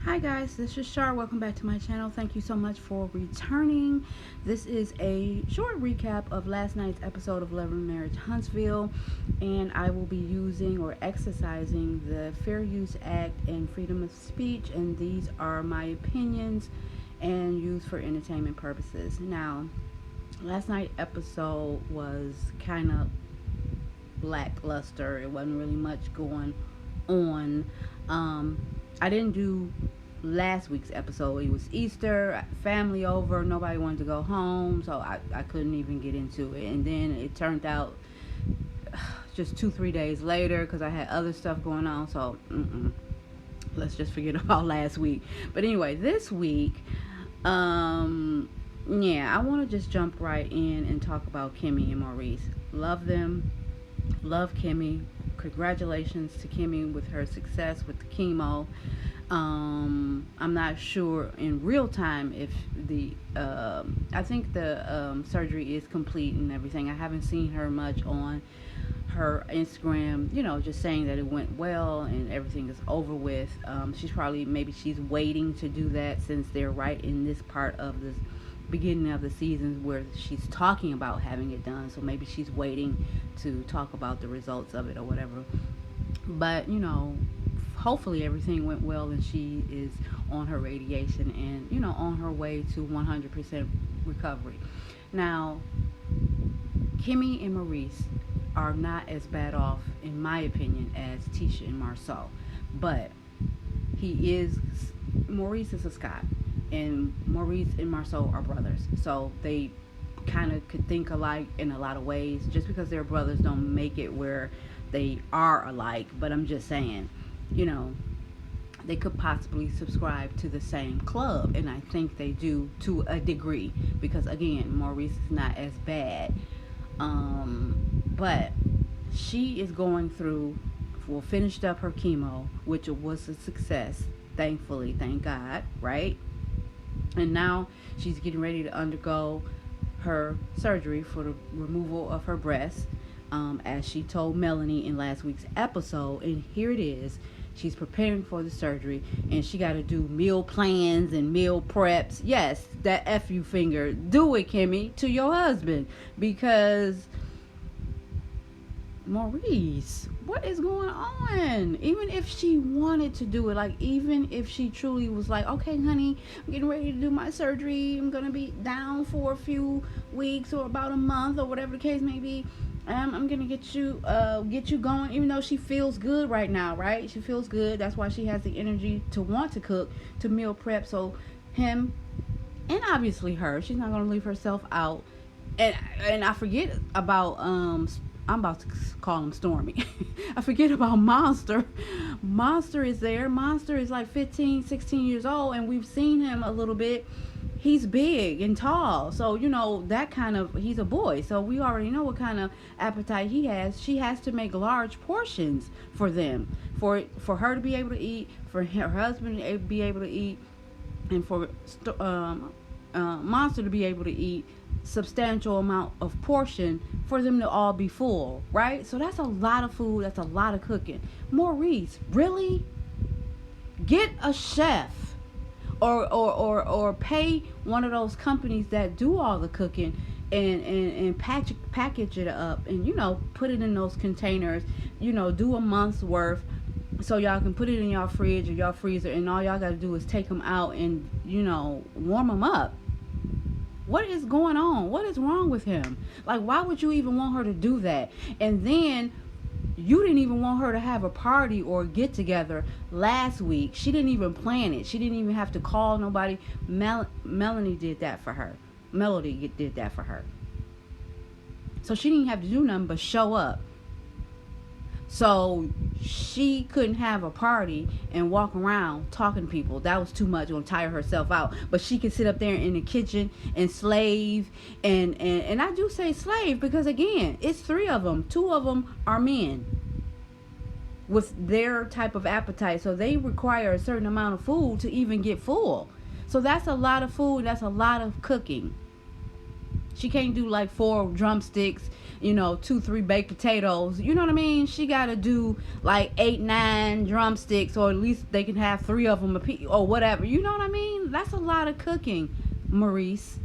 Hi guys, this is Shar. Welcome back to my channel. Thank you so much for returning. This is a short recap of last night's episode of Love and Marriage Huntsville, and I will be using or exercising the Fair Use Act and freedom of speech, and these are my opinions and used for entertainment purposes. Now, last night's episode was kind of lackluster. It wasn't really much going on. I didn't do last week's episode. It was Easter, family over, nobody wanted to go home, so I couldn't even get into it. And then it turned out just 2-3 days later, because I had other stuff going on, so let's just forget about last week. But anyway, this week, I want to just jump right in and talk about Kimmy and Maurice. Love them, love Kimmy. Congratulations to Kimmy with her success with the chemo. I'm not sure in real time if the I think the surgery is complete and everything. I haven't seen her much on her Instagram, just saying that it went well and everything is over with. Maybe she's waiting to do that, since they're right in this part of the beginning of the season where she's talking about having it done. So maybe she's waiting to talk about the results of it or whatever. But hopefully everything went well and she is on her radiation and on her way to 100% recovery. Now, Kimmy and Maurice are not as bad off, in my opinion, as Tisha and Marceau, but Maurice is a Scott, and Maurice and Marceau are brothers, so they kind of could think alike in a lot of ways. Just because they're brothers don't make it where they are alike, but I'm just saying, they could possibly subscribe to the same club, and I think they do to a degree, because again, Maurice is not as bad, but she is going through, finished up her chemo, which was a success, thankfully, thank God, right? And now she's getting ready to undergo her surgery for the removal of her breast, as she told Melanie in last week's episode. And here it is. She's preparing for the surgery, and she got to do meal plans and meal preps. Yes, that F you finger. Do it, Kimmy, to your husband. Because Maurice, what is going on? Even if she wanted to do it, even if she truly was like, okay, honey, I'm getting ready to do my surgery, I'm gonna be down for a few weeks or about a month or whatever the case may be, I'm gonna get you going. Even though she feels good right now, right? She feels good. That's why she has the energy to want to cook, to meal prep. So him, and obviously her, she's not gonna leave herself out. And I forget about I'm about to call him Stormy. I forget about Monster. Monster is there. Monster is like 15, 16 years old, and we've seen him a little bit. He's big and tall, so he's a boy, so we already know what kind of appetite he has. She has to make large portions for them, for her to be able to eat, for her husband to be able to eat, and for Monster to be able to eat substantial amount of portion for them to all be full, right? So that's a lot of food. That's a lot of cooking. Maurice, really? Get a chef, or pay one of those companies that do all the cooking, and package it up, and put it in those containers. Do a month's worth, so y'all can put it in y'all fridge or y'all freezer, and all y'all got to do is take them out and warm them up. What is going on? What is wrong with him? Why would you even want her to do that? And then you didn't even want her to have a party or get together last week. She didn't even plan it. She didn't even have to call nobody. Melanie did that for her. Melody did that for her. So she didn't have to do nothing but show up. So she couldn't have a party and walk around talking to people. That was too much. Gonna tire herself out. But she could sit up there in the kitchen and slave. And I do say slave because, again, it's 3 of them. 2 of them are men with their type of appetite. So they require a certain amount of food to even get full. So that's a lot of food. That's a lot of cooking. She can't do 4 drumsticks 2, 3 baked potatoes. You know what I mean? She got to do like 8, 9 drumsticks, or at least they can have 3 of them a piece, or whatever. You know what I mean? That's a lot of cooking, Maurice.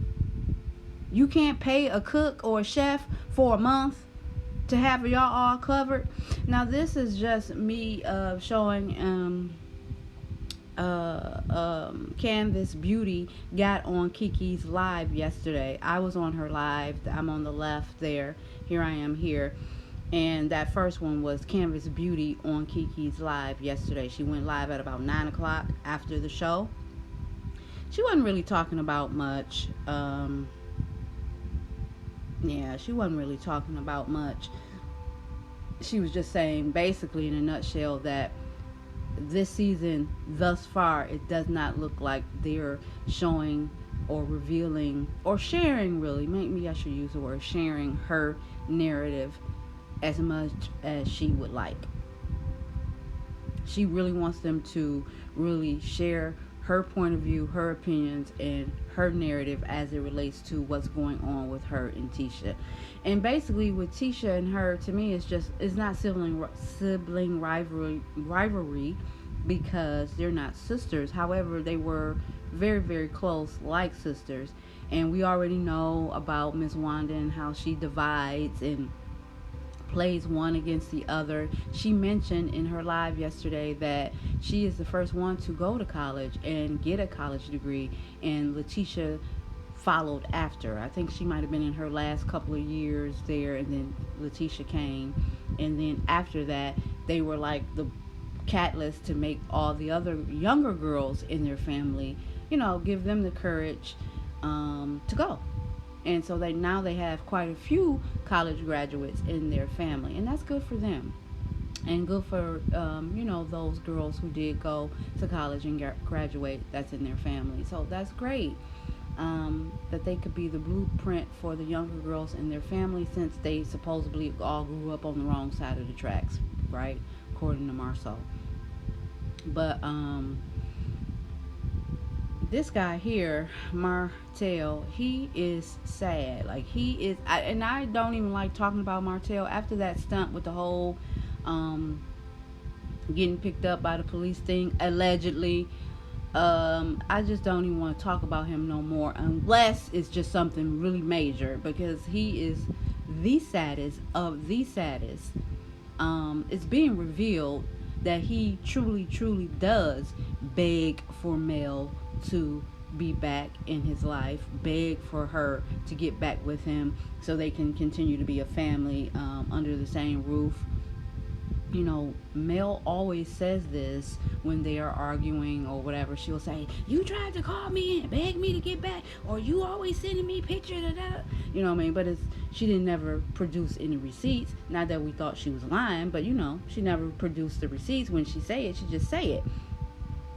You can't pay a cook or a chef for a month to have y'all all covered. Now this is just me showing Canvas Beauty got on Kiki's live yesterday. I was on her live. I'm on the left there. Here I am here. And that first one was Canvas Beauty on Kiki's live yesterday. She went live at about 9 o'clock after the show. She wasn't really talking about much. She wasn't really talking about much. She was just saying, basically, in a nutshell, that this season, thus far, it does not look like they're showing or revealing or sharing, really. Maybe I should use the word sharing her narrative as much as she would like. She really wants them to really share her point of view, her opinions, and her narrative as it relates to what's going on with her and Tisha. And basically with Tisha and her, to me, it's not sibling rivalry because they're not sisters. However, they were very, very close, like sisters. And we already know about Miss Wanda and how she divides and plays one against the other. She mentioned in her live yesterday that she is the first one to go to college and get a college degree, and Letitia followed after. I think she might have been in her last couple of years there, and then Letitia came, and then after that they were like the catalyst to make all the other younger girls in their family, give them the courage to go. And so they have quite a few college graduates in their family, and that's good for them, and good for those girls who did go to college and graduate. That's in their family, so that's great. That they could be the blueprint for the younger girls in their family, since they supposedly all grew up on the wrong side of the tracks, right? According to Marceau. But this guy here, Martell, he is sad. Like, he is, and I don't even like talking about Martell after that stunt with the whole getting picked up by the police thing, allegedly. I just don't even want to talk about him no more, unless it's just something really major, because he is the saddest of the saddest. It's being revealed that he truly, truly does beg for Mel to be back in his life, beg for her to get back with him so they can continue to be a family under the same roof. Mel always says this when they are arguing or whatever. She'll say, "You tried to call me and beg me to get back, or you always sending me pictures of that." You know what I mean? But she didn't never produce any receipts. Not that we thought she was lying, but she never produced the receipts. When she say it, she just say it.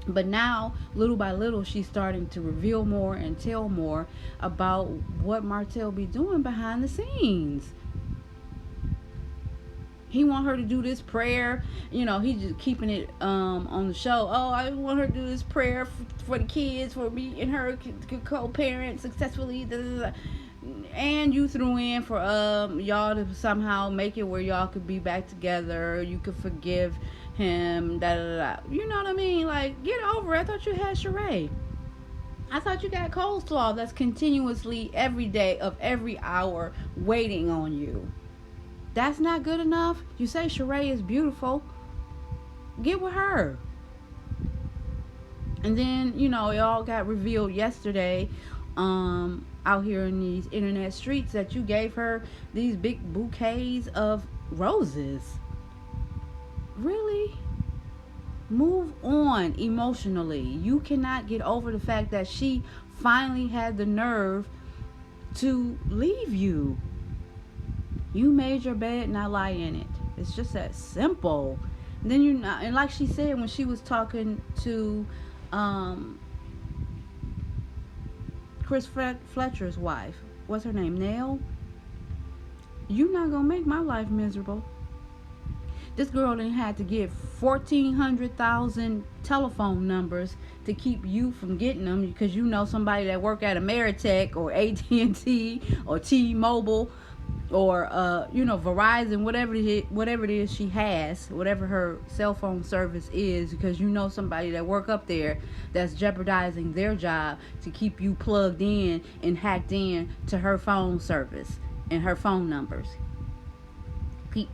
But now, little by little, she's starting to reveal more and tell more about what Martell be doing behind the scenes. He want her to do this prayer. He's just keeping it on the show. Oh, I want her to do this prayer for the kids, for me and her could co-parent successfully. Da, da, da. And you threw in for y'all to somehow make it where y'all could be back together. You could forgive him. Da, da, da. You know what I mean? Like, get over it. I thought you had Sheree. I thought you got coleslaw that's continuously every day of every hour waiting on you. That's not good enough. You say Sheree is beautiful. Get with her. And then, it all got revealed yesterday out here in these internet streets that you gave her these big bouquets of roses. Really? Move on emotionally. You cannot get over the fact that she finally had the nerve to leave you. You made your bed, now lie in it. It's just that simple. And then and like she said when she was talking to Chris Fletcher's wife, what's her name, Nell? You're not gonna make my life miserable. This girl done had to get 1,400,000 telephone numbers to keep you from getting them, because somebody that work at Ameritech or AT&T or T-Mobile or Verizon, whatever it is she has, whatever her cell phone service is, because somebody that work up there that's jeopardizing their job to keep you plugged in and hacked in to her phone service and her phone numbers.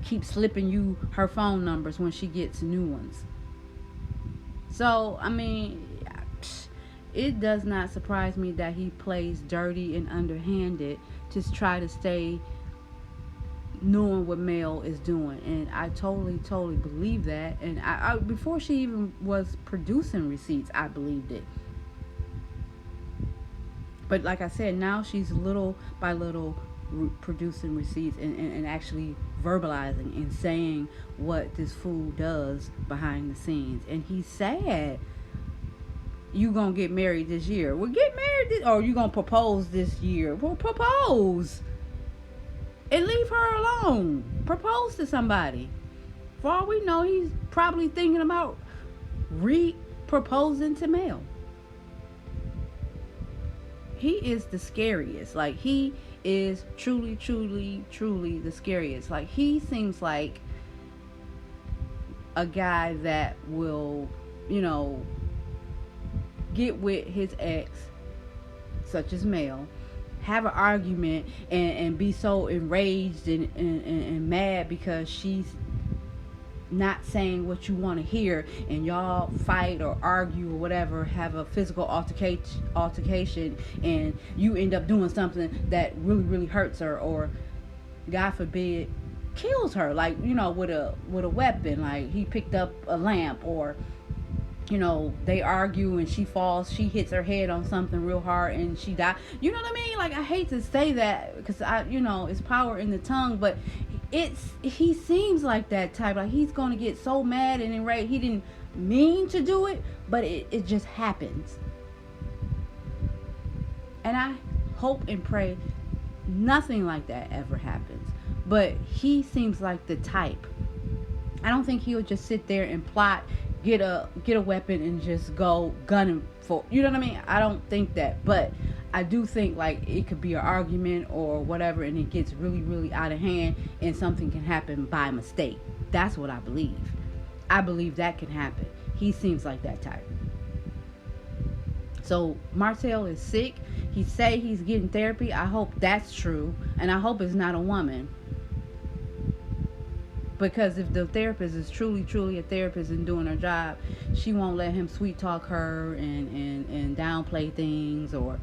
Keep slipping you her phone numbers when she gets new ones. So I mean, it does not surprise me that he plays dirty and underhanded to try to stay knowing what Mel is doing. And I totally believe that. And I before she even was producing receipts, I believed it. But like I said, now she's little by little producing receipts and actually verbalizing and saying what this fool does behind the scenes. And he's sad. You gonna get married this year? Well, get married or you gonna propose this year? Well, propose and leave her alone. Propose to somebody. For all we know, he's probably thinking about proposing to Mel. He is the scariest. Like, he is truly the scariest. Like, he seems like a guy that will, get with his ex, such as Mel, have an argument and be so enraged and mad because she's not saying what you want to hear, and y'all fight or argue or whatever, have a physical altercation, and you end up doing something that really hurts her, or God forbid kills her, like with a weapon. Like, he picked up a lamp, or they argue and she falls, she hits her head on something real hard and she died. You know what I mean? Like, I hate to say that because it's power in the tongue, but he seems like that type. Like, he's gonna get so mad and enraged. He didn't mean to do it, but it just happens. And I hope and pray nothing like that ever happens. But he seems like the type. I don't think he'll just sit there and plot, get a weapon and just go gunning for, you know what I mean? I don't think that, but I do think like it could be an argument or whatever, and it gets really out of hand and something can happen by mistake. That's what I believe. I believe that can happen. He seems like that type. So Martell is sick. He say he's getting therapy. I hope that's true, and I hope it's not a woman. Because if the therapist is truly a therapist and doing her job, she won't let him sweet talk her and downplay things, or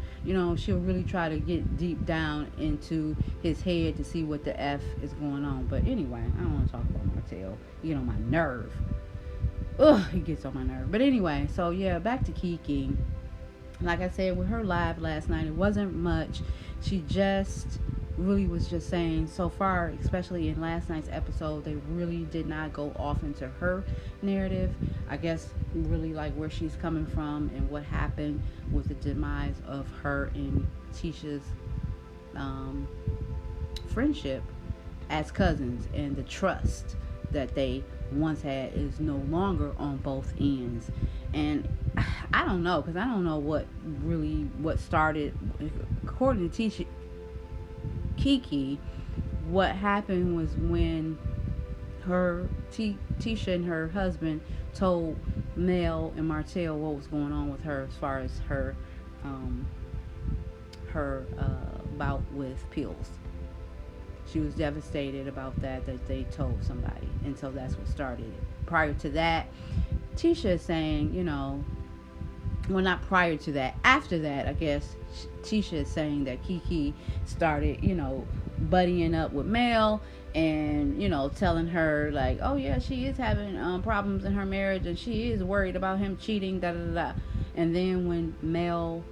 she'll really try to get deep down into his head to see what the F is going on. But anyway, I don't want to talk about Martell. You get on my nerve. Ugh, he gets on my nerve. But anyway, so yeah, back to Kiki. Like I said, with her live last night, it wasn't much. She just really was just saying, so far, especially in last night's episode, they really did not go off into her narrative. I guess really like where she's coming from and what happened with the demise of her and Tisha's friendship as cousins, and the trust that they once had is no longer on both ends. And I don't know, because I don't know what started. According to Kiki, what happened was when Tisha and her husband told Mel and Martell what was going on with her as far as her bout with pills. She was devastated about that they told somebody, and so that's what started it. Prior to that, Tisha is saying, well, not prior to that, after that, I guess Tisha is saying that Kiki started, buddying up with Mel and, telling her like, oh yeah, she is having problems in her marriage and she is worried about him cheating, da. And then when Mel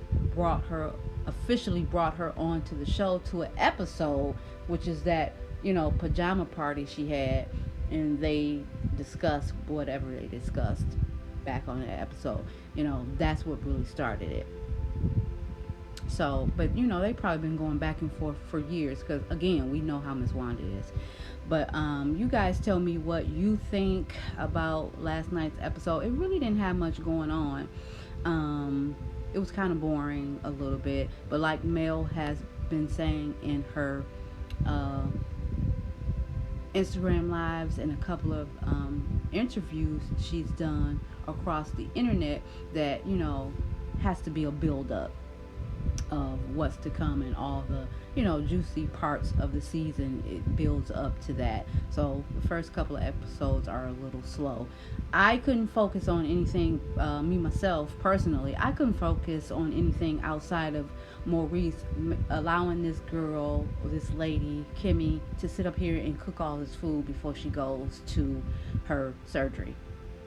officially brought her onto the show to an episode, which is that, pajama party she had, and they discussed whatever they discussed back on the episode, that's what really started it. So, but they probably been going back and forth for years, because again, we know how Miss Wanda is. But you guys tell me what you think about last night's episode. It really didn't have much going on. It was kind of boring a little bit, but like Mel has been saying in her uh, Instagram lives and a couple of interviews she's done across the internet that, has to be a build up of what's to come and all the juicy parts of the season. It builds up to that, so the first couple of episodes are a little slow. I couldn't focus on anything, me myself personally, I couldn't focus on anything outside of Maurice allowing this girl, or this lady Kimmy, to sit up here and cook all this food before she goes to her surgery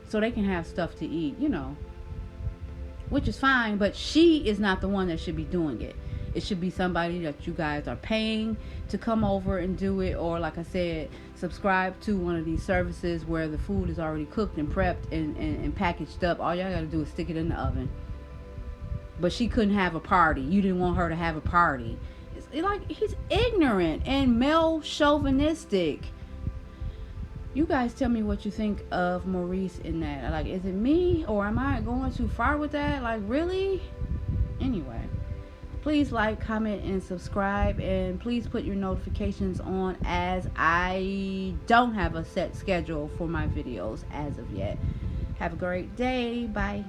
so they can have stuff to eat, which is fine, but she is not the one that should be doing it. It should be somebody that you guys are paying to come over and do it, or like I said, subscribe to one of these services where the food is already cooked and prepped and packaged up. All y'all gotta do is stick it in the oven. But she couldn't have a party. You didn't want her to have a party. It's like, he's ignorant and male chauvinistic. You guys tell me what you think of Maurice in that. Like, is it me, or am I going too far with that? Like, really? Anyway, please like, comment, and subscribe, and please put your notifications on, as I don't have a set schedule for my videos as of yet. Have a great day. Bye.